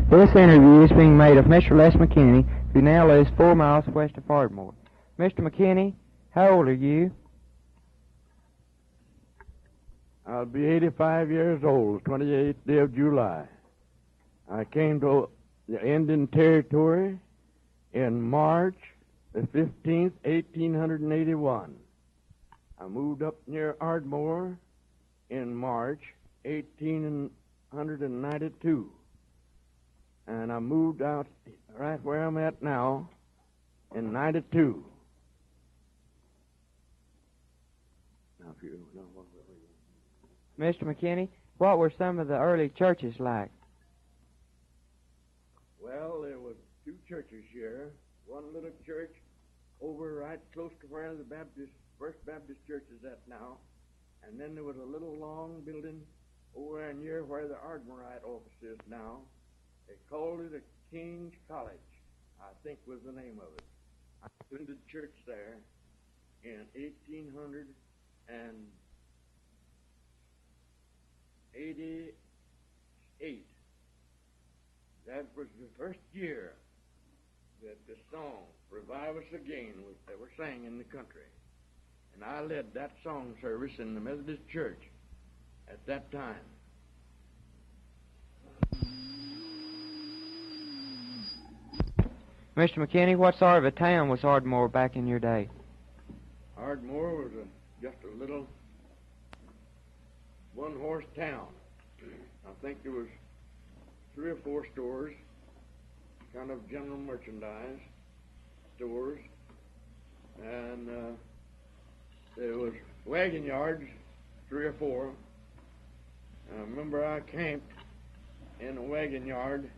This interview is being made of Mr. Lester McKenney, who now lives 4 miles west of Ardmore. Mr. McKenney, how old are you? I'll be 85 years old, 28th day of July. I came to the Indian Territory in March the 15th, 1881. I moved up near Ardmore in March 1892. And I moved out right where I'm at now in 92. Now, if you know what Mr. McKenney, what were some of the early churches like? Well, there was 2 churches here. One little church over right close to where the First Baptist Church is at now. And then there was a little long building over near where the Ardmorite office is now. They called it a King's College, I think was the name of it. I attended church there in 1888. That was the first year that the song, Revive Us Again, was ever sang in the country. And I led that song service in the Methodist Church at that time. Mr. McKenney, what sort of a town was Ardmore back in your day? Ardmore was just a little one-horse town. I think there was 3 or 4 stores, kind of general merchandise stores, and there was wagon yards, 3 or 4. I remember I camped in a wagon yard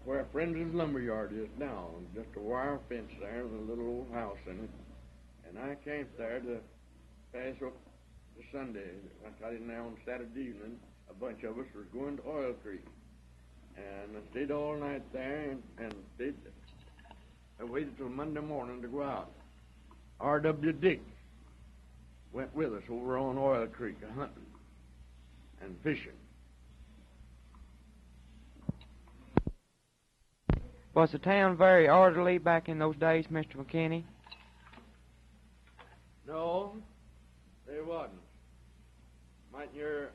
where Friends' lumber yard is now, just a wire fence there with a little old house in it. And I camped there to pass up the Sunday. I got in there on Saturday evening. A bunch of us was going to Oil Creek. And I stayed all night there and stayed there. I waited till Monday morning to go out. R.W. Dick went with us over on Oil Creek hunting and fishing. Was the town very orderly back in those days, Mr. McKenney? No, there wasn't. Might your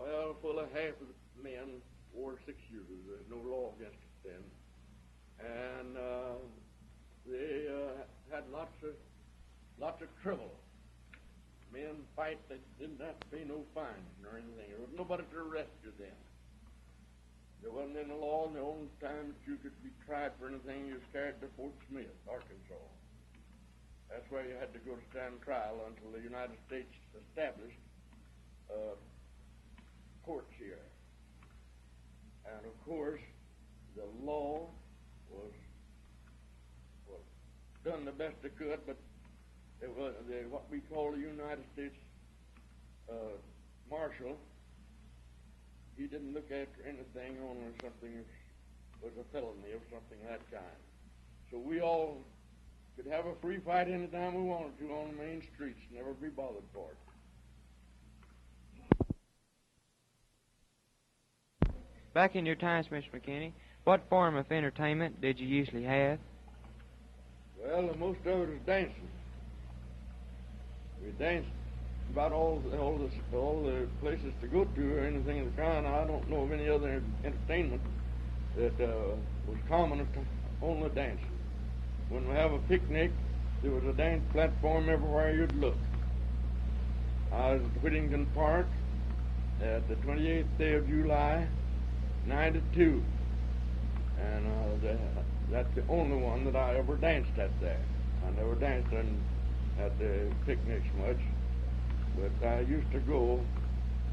oil full of half of the men wore 6-shooters. There's no law against it then. And they had lots of trouble. Men fight that didn't have to pay no fines or anything. There was nobody to arrest you then. There wasn't any law in the old time that you could be tried for anything. You was carried to Fort Smith, Arkansas. That's where you had to go to stand trial until the United States established courts here. And of course, the law was done the best it could, but it was what we call the United States Marshal. He didn't look after anything only something was a felony or something of that kind. So we all could have a free fight anytime we wanted to on the main streets, never be bothered for it. Back in your times, Mr. McKenney, what form of entertainment did you usually have? Well, most of it was dancing. We danced about all the places to go to or anything of the kind. I don't know of any other entertainment that was common only dancing. When we have a picnic, there was a dance platform everywhere you'd look. I was at Whittington Park at the 28th day of July, 92. And that's the only one that I ever danced at there. I never danced at the picnics much, but I used to go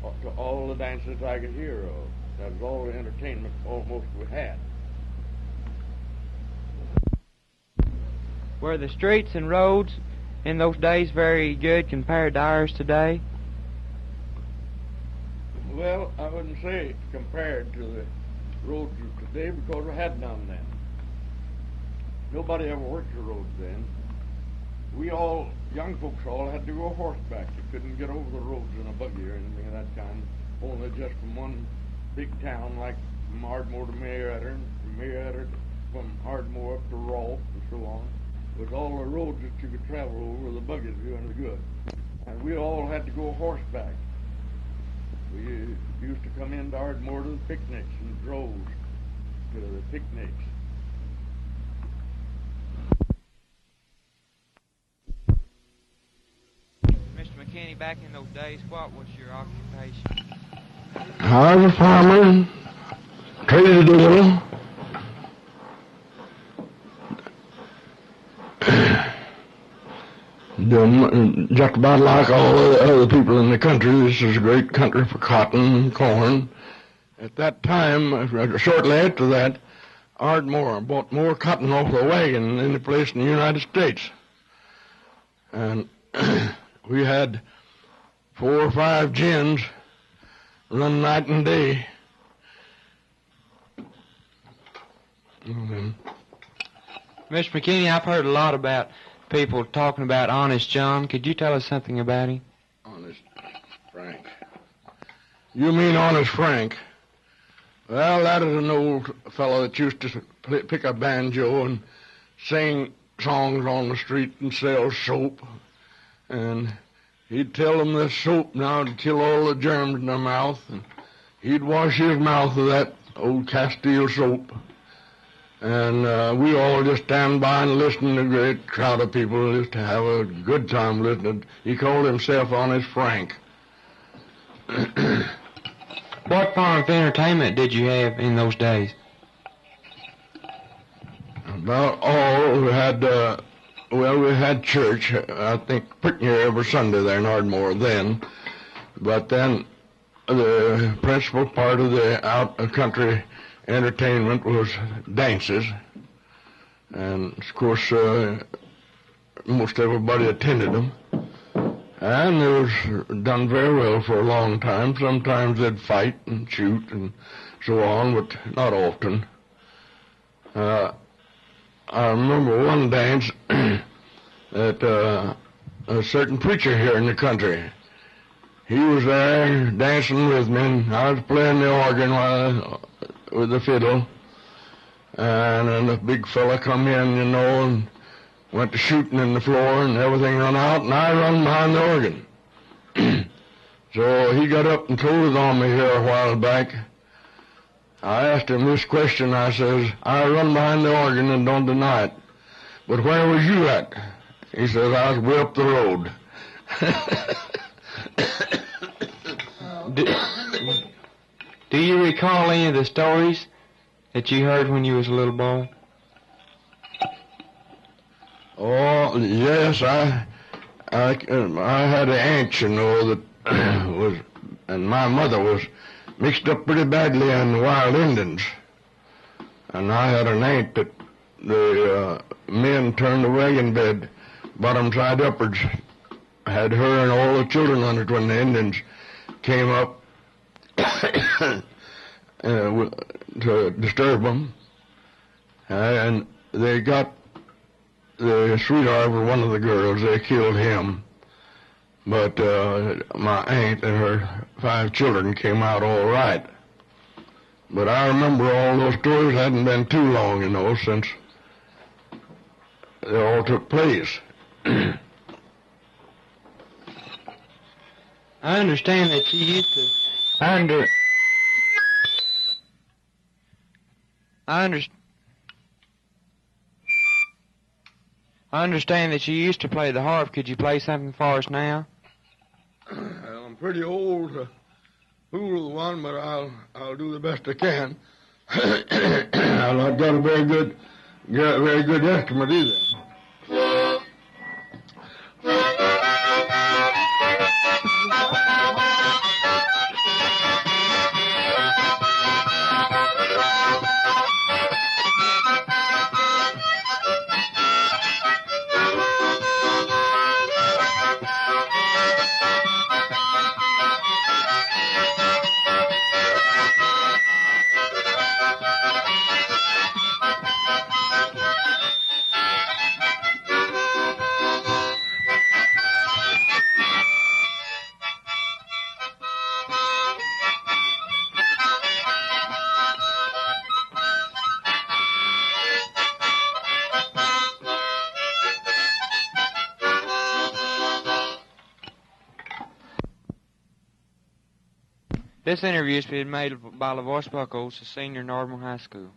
to all the dances I could hear of. That was all the entertainment almost we had. Were the streets and roads in those days very good compared to ours today? Well, I wouldn't say compared to the roads of today because we had none then. Nobody ever worked the roads then. We all, young folks all, had to go horseback. You couldn't get over the roads in a buggy or anything of that kind, only just from one big town like from Ardmore to Marietta, and from Marietta from Ardmore up to Rolfe and so on, was all the roads that you could travel over, the buggies doing the good. And we all had to go horseback. We used to come into Ardmore to the picnics and droves to the picnics. Mr. McKenney, back in those days, what was your occupation? I was a farmer, traded a little. Just about like all the other people in the country, this is a great country for cotton and corn. At that time, shortly after that, Ardmore bought more cotton off the wagon than any place in the United States. And we had 4 or 5 gins run night and day. Mr. McKenney, I've heard a lot about people talking about Honest John. Could you tell us something about him? Honest Frank. You mean Honest Frank? Well, that is an old fellow that used to pick a banjo and sing songs on the street and sell soap. And he'd tell them this soap now to kill all the germs in their mouth. And he'd wash his mouth with that old Castile soap. And we all just stand by and listen to a great crowd of people just to have a good time listening. He called himself Honest Frank. What form of entertainment did you have in those days? About all we had, we had church, I think, pretty near every Sunday there in Ardmore then. But then the principal part of the out-country entertainment was dances, and of course most everybody attended them, and it was done very well for a long time. Sometimes they'd fight and shoot and so on, but not often. I remember one dance that a certain preacher here in the country, he was there dancing with me, and I was playing the organ with the fiddle, and then the big fella come in, you know, and went to shooting in the floor, and everything run out, and I run behind the organ. So he got up and told it on me here a while back. I asked him this question. I says, I run behind the organ and don't deny it, but where was you at? He says, I was way up the road. Do you recall any of the stories that you heard when you was a little boy? Oh, yes, I had an aunt, you know, that was, and my mother was mixed up pretty badly in the wild Indians. And I had an aunt that the men turned the wagon bed bottom side upwards, had her and all the children on it when the Indians came up to disturb them, and they got the sweetheart of one of the girls. They killed him, but my aunt and her 5 children came out all right. But I remember all those stories. Hadn't been too long, you know, since they all took place. I understand that you used to. I understand that you used to play the harp. Could you play something for us now? Well, I'm pretty old to fool the one, but I'll do the best I can. I've not got a very good estimate either. This interview is being made by LaWash Buckles, a senior in Ardmore High School.